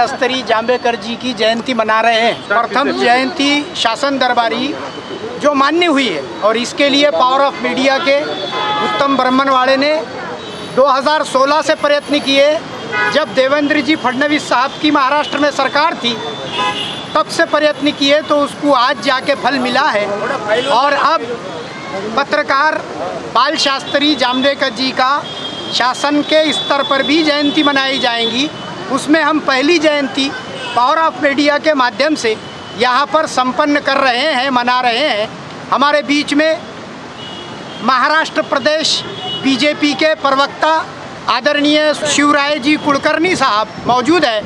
शास्त्री जांभेकर जी की जयंती मना रहे हैं। प्रथम जयंती शासन दरबारी जो मान्य हुई है और इसके लिए पावर ऑफ मीडिया के उत्तम ब्राह्मणवाड़े ने 2016 से प्रयत्न किए। जब देवेंद्र जी फडणवीस साहब की महाराष्ट्र में सरकार थी तब से प्रयत्न किए तो उसको आज जाके फल मिला है। और अब पत्रकार बाल शास्त्री जांभेकर जी का शासन के स्तर पर भी जयंती मनाई जाएंगी। उसमें हम पहली जयंती पावर ऑफ मीडिया के माध्यम से यहाँ पर संपन्न कर रहे हैं, मना रहे हैं। हमारे बीच में महाराष्ट्र प्रदेश बीजेपी के प्रवक्ता आदरणीय शिवराय जी कुलकर्णी साहब मौजूद है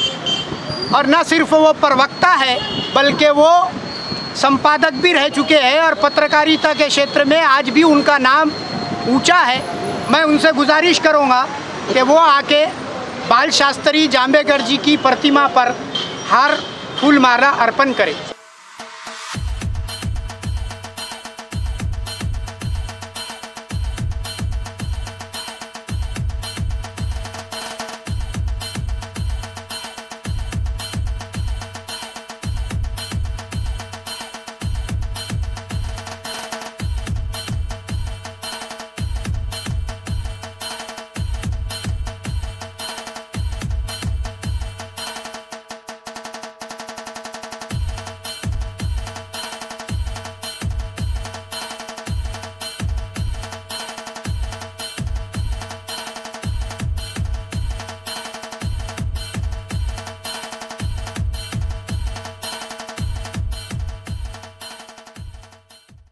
और न सिर्फ वो प्रवक्ता है बल्कि वो संपादक भी रह चुके हैं और पत्रकारिता के क्षेत्र में आज भी उनका नाम ऊंचा है। मैं उनसे गुजारिश करूंगा कि वो आके बाल शास्त्री जांभेकर जी की प्रतिमा पर हार फूल माला अर्पण करें।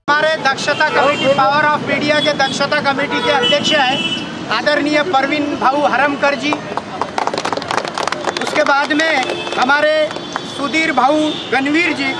हमारे दक्षता कमेटी पावर ऑफ मीडिया के दक्षता कमेटी के अध्यक्ष हैं आदरणीय परवीन भाऊ हरमकर जी। उसके बाद में हमारे सुधीर भाऊ गणवीर जी।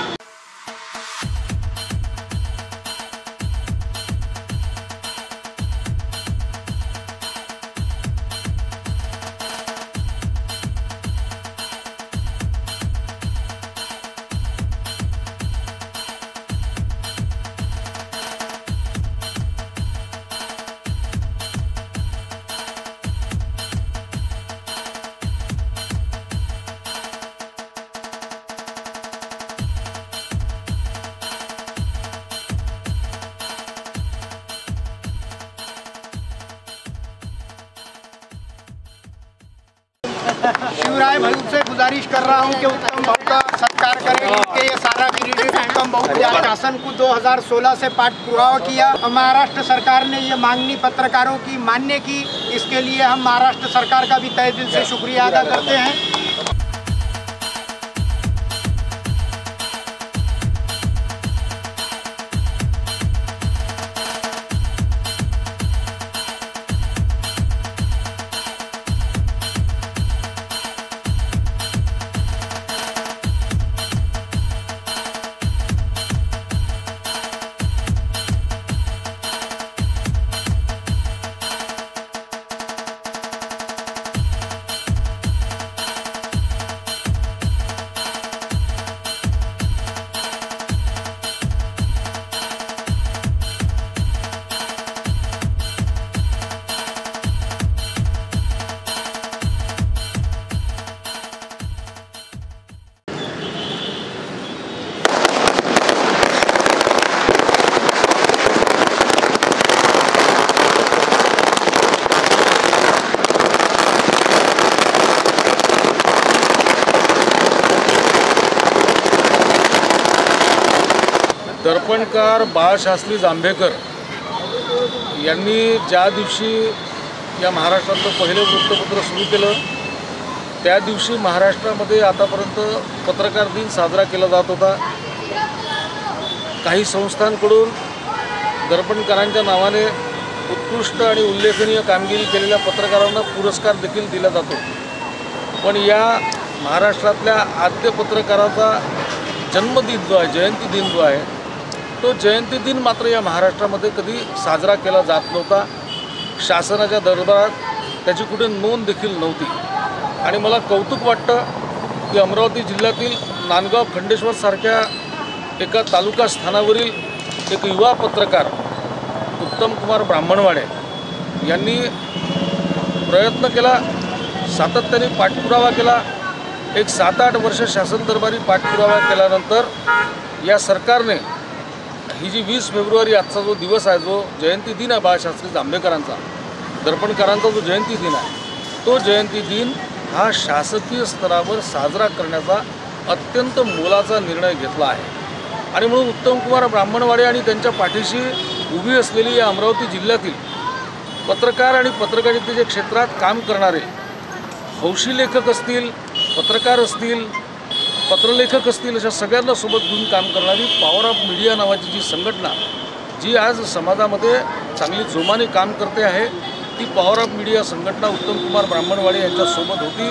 शिवराय भाई से गुजारिश कर रहा हूं कि उत्तम भाऊ का सत्कार करें क्योंकि ये सारा क्रेडिट उत्तम भाऊ ने शासन को 2016 से पाठ पुरावा किया। महाराष्ट्र सरकार ने ये मांगनी पत्रकारों की मान्य की, इसके लिए हम महाराष्ट्र सरकार का भी तहे दिल से शुक्रिया अदा करते हैं। दर्पणकार बाळशास्त्री जांभेकर यांनी ज्या दिवशी या महाराष्ट्रातलं पहिलं वृत्तपत्र सुरू केलं त्या दिवशी महाराष्ट्रामध्ये आतापर्यंत पत्रकार दिन साजरा केला जात होता। काही संस्थांकडून दर्पणकारांच्या नावाने उत्कृष्ट आणि उल्लेखनीय कामगिरी केलेल्या पत्रकारांना पुरस्कार देखील दिला जातो। पण या महाराष्ट्रातल्या आद्य पत्रकाराचा जन्मदिन जो आहे, जयंती दिन जो आहे, तो जयंती दिन मात्र या महाराष्ट्रामध्ये कधी साजरा केला जात नव्हता। शासनाच्या दरबारात त्याची कुठे नोंद देखील नव्हती। आणि मला कौतुक वाटतं की अमरावती जिल्ह्यातील नांदगाव खंडेश्वर सारख्या एका तालुका स्थानावरील एक युवा पत्रकार उत्तम कुमार ब्राह्मणवाडे यांनी प्रयत्न केला, सातत्याने पाठपुरावा केला एक 7-8 वर्ष शासन दरबारी पाठपुरावा केल्यानंतर या सरकारने ही जी 20 फेब्रुवारी आजचा जो दिवस आहे, जो जयंती दिन आहे बाळशास्त्री जांभेकरांचा, दर्पणकारांचा जो जयंती दिन आहे, तो जयंती दिन हा शासकीय स्तरावर साजरा करण्याचा अत्यंत मोलाचा निर्णय घेतला आहे। आणि म्हणून उत्तमकुमार ब्राह्मणवाडे आणि त्यांच्या पाठीशी उभी असलेली या अमरावती जिल्ह्यातील पत्रकार आणि पत्रकारितेच्या क्षेत्रात काम करणारे हौशी लेखक असतील, पत्रकार असतील, पत्रलेखक असतील, अशा सगळ्यांना सोबत घेऊन काम करणारी पॉवर ऑफ मीडिया नावाची जी संघटना जी आज समाजामध्ये चांगली जोमाने काम करते आहे, ती पॉवर ऑफ मीडिया संघटना उत्तमकुमार ब्राह्मणवाडे यांच्यासोबत होती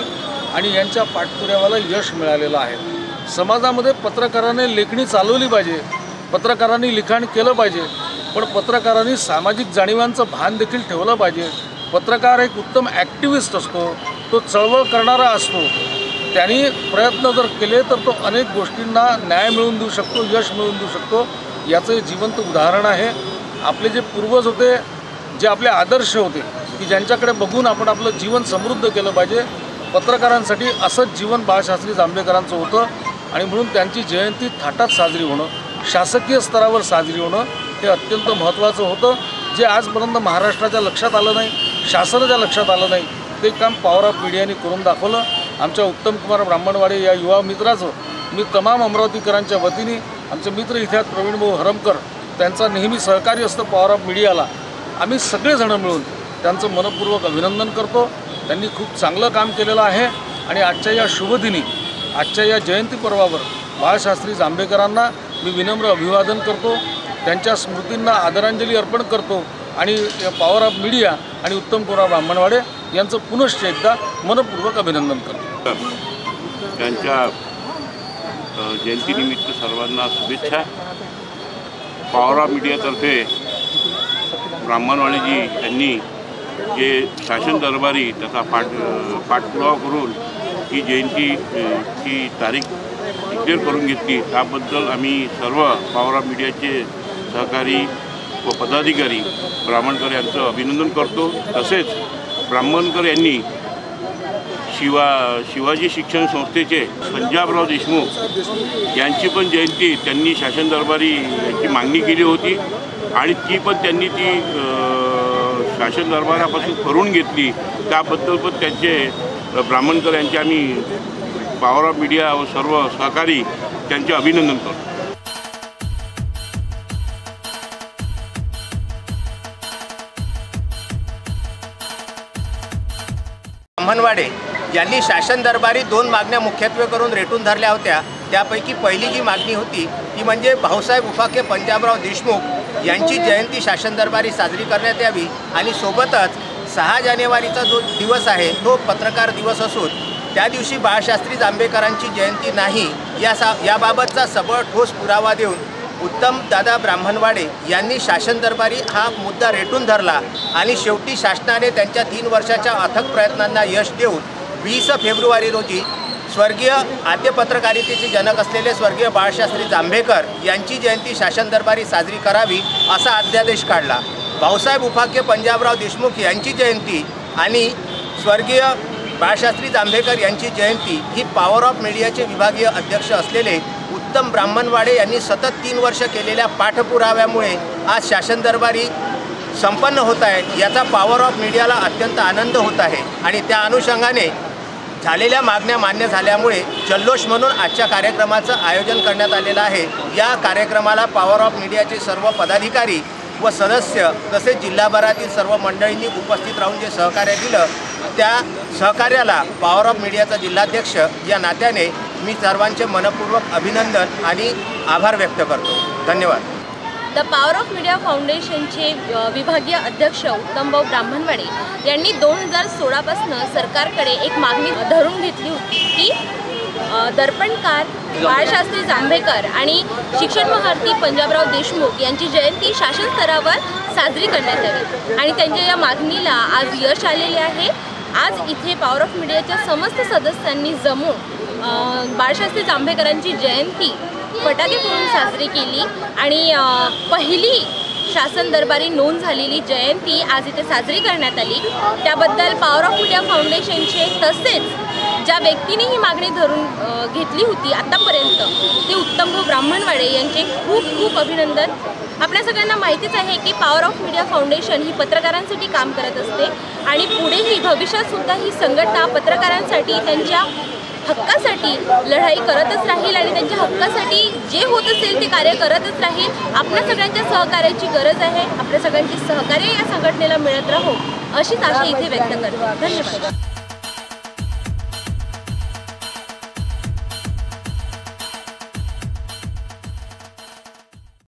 आणि यांच्या पाठपुराव्याला यश मिळालेलं आहे। समाजामध्ये पत्रकाराने लेखणी चालवली पाहिजे, पत्रकारांनी लिखाण केलं पाहिजे, पण पत्रकारांनी सामाजिक जाणीवांचं भान देखील ठेवलं पाहिजे। पत्रकार एक उत्तम ॲक्टिव्हिस्ट असतो, तो चळवळ करणारा असतो, त्यांनी प्रयत्न जर केले तर तो अनेक गोष्टींना न्याय मिळवून देऊ शकतो, यश मिळवून देऊ शकतो। याचं जिवंत उदाहरण आहे। आपले जे पूर्वज होते, जे आपले आदर्श होते, की ज्यांच्याकडे बघून आपण आपलं जीवन समृद्ध केलं पाहिजे, पत्रकारांसाठी असंच जीवन बाळशास्त्री जांभेकरांचं होतं आणि म्हणून त्यांची जयंती थाटात साजरी होणं, शासकीय स्तरावर साजरी होणं हे अत्यंत महत्त्वाचं होतं। जे आजपर्यंत महाराष्ट्राच्या लक्षात आलं नाही, शासनाच्या लक्षात आलं नाही, ते काम पॉवर ऑफ मीडियाने करून दाखवलं। आमच्या उत्तमकुमार ब्राह्मणवाडे या युवा मित्राचं मी तमाम अमरावतीकरांच्या वतीने, आमचे मित्र इथे आहेत प्रवीण भाऊ हरमकर, त्यांचा नेहमी सहकार्य असतं पॉवर ऑफ मीडियाला, आम्ही सगळेजणं मिळून त्यांचं मनपूर्वक अभिनंदन करतो। त्यांनी खूप चांगलं काम केलेलं आहे आणि आजच्या या शुभदिनी, आजच्या या जयंती पर्वावर बाळशास्त्री जांभेकरांना मी विनम्र अभिवादन करतो, त्यांच्या स्मृतींना आदरांजली अर्पण करतो आणि पॉवर ऑफ मीडिया आणि उत्तमकुमार ब्राह्मणवाडे यांचं पुनश्च एकदा मनपूर्वक अभिनंदन करतो। त्यांच्या जयंतीनिमित्त सर्वांना शुभेच्छा। पॉवर ऑफ मीडियातर्फे ब्राह्मणवाडेजी यांनी जे शासन दरबारी त्याचा पाठपुरावा करून ही जयंतीची तारीख डिक्लेअर करून घेतली, त्याबद्दल आम्ही सर्व पॉवर ऑफ मीडियाचे सहकारी व पदाधिकारी ब्राह्मणकर यांचं अभिनंदन करतो। तसेच ब्राह्मणकर यांनी शिवाजी शिक्षण संस्थेचे पंजाबराव देशमुख यांची पण जयंती त्यांनी शासन दरबारी यांची मागणी केली होती आणि ती पण त्यांनी शासन दरबारापासून करून घेतली। त्याबद्दल पण त्यांचे ब्राह्मणकर यांचे आम्ही पॉवर ऑफ मीडिया व सर्व सहकारी त्यांचे अभिनंदन करतो। ब्राह्मणवाडे यांनी शासन दरबारी 2 मागण्या मुख्यत्वे करून रेटून धरल्या होत्या। त्यापैकी पहिली जी मागणी होती ती म्हणजे भाऊसाहेब उफाके पंजाबराव देशमुख यांची जयंती शासन दरबारी साजरी करण्यात यावी आणि सोबतच 6 जानेवारीचा जो दिवस आहे तो पत्रकार दिवस असून त्या दिवशी बाळशास्त्री जांभेकरांची जयंती नाही याबाबतचा सबळ ठोस पुरावा देऊन उत्तम दादा ब्राह्मणवाडे यांनी शासन दरबारी हा मुद्दा रेटून धरला आणि शेवटी शासनाने त्यांच्या 3 वर्षाच्या अथक प्रयत्नांना यश देऊन 20 फेब्रुवारी रोजी स्वर्गीय आद्य पत्रकारितेचे जनक असलेले स्वर्गीय बाळशास्त्री जांभेकर यांची जयंती शासन दरबारी साजरी करावी असा अध्यादेश काढला। भाऊसाहेब उफाके पंजाबराव देशमुख यांची जयंती आणि स्वर्गीय बाळशास्त्री जांभेकर यांची जयंती ही पॉवर ऑफ मीडियाचे विभागीय अध्यक्ष असलेले उत्तम ब्राह्मणवाडे यांनी सतत 3 वर्ष केलेल्या पाठपुराव्यामुळे आज शासन दरबारी संपन्न होत आहे। याचा पॉवर ऑफ मीडियाला अत्यंत आनंद होत आहे आणि त्या अनुषंगाने झालेल्या मागण्या मान्य झाल्यामुळे जल्लोष म्हणून आजच्या कार्यक्रमाचं आयोजन करण्यात आलेलं आहे। या कार्यक्रमाला पॉवर ऑफ मीडियाचे सर्व पदाधिकारी व सदस्य तसेच जिल्हाभरातील सर्व मंडळींनी उपस्थित राहून जे सहकार्य दिलं त्या सहकार्याला पॉवर ऑफ मीडियाचा जिल्हाध्यक्ष या नात्याने मी सर्वांचे मनपूर्वक अभिनंदन आणि आभार व्यक्त करतो। धन्यवाद। द पॉवर ऑफ मीडिया फाउंडेशनचे विभागीय अध्यक्ष उत्तमभाऊ ब्राह्मणवाडे यांनी 2016 पासून सरकारकडे एक मागणी धरून घेतली होती की दर्पणकार बाळशास्त्री जांभेकर आणि शिक्षण महारथी पंजाबराव देशमुख यांची जयंती शासन स्तरावर साजरी करण्यात यावी आणि त्यांच्या या मागणीला आज यश आलेले आहे। आज इथे पॉवर ऑफ मीडियाच्या समस्त सदस्यांनी जमून बाळशास्त्री जांभेकरांची जयंती फटाके फोडून साजरी केली आणि पहिली शासन दरबारी नोंद झालेली जयंती आज इथे साजरी करण्यात आली। त्याबद्दल पॉवर ऑफ मीडिया फाउंडेशनचे तसेच ज्या व्यक्तीने ही मागणी धरून घेतली होती आतापर्यंत ते उत्तमभाऊ ब्राह्मणवाडे यांचे खूप खूप अभिनंदन। आपल्या सगळ्यांना माहितीच आहे की पॉवर ऑफ मीडिया फाउंडेशन ही पत्रकारांसाठी काम करत असते आणि पुढेही भविष्यात सुद्धा ही संघटना पत्रकारांसाठी त्यांच्या हक्कासाठी लढाई करतच राहील आणि त्यांच्या हक्कासाठी जे होत असेल ते कार्य करतच राहील। आपल्या सगळ्यांच्या सहकार्याची गरज आहे, आपल्या सगळ्यांची सहकार्य या संघटनेला मिळत राहो अशीच आशा इथे व्यक्त करते। धन्यवाद।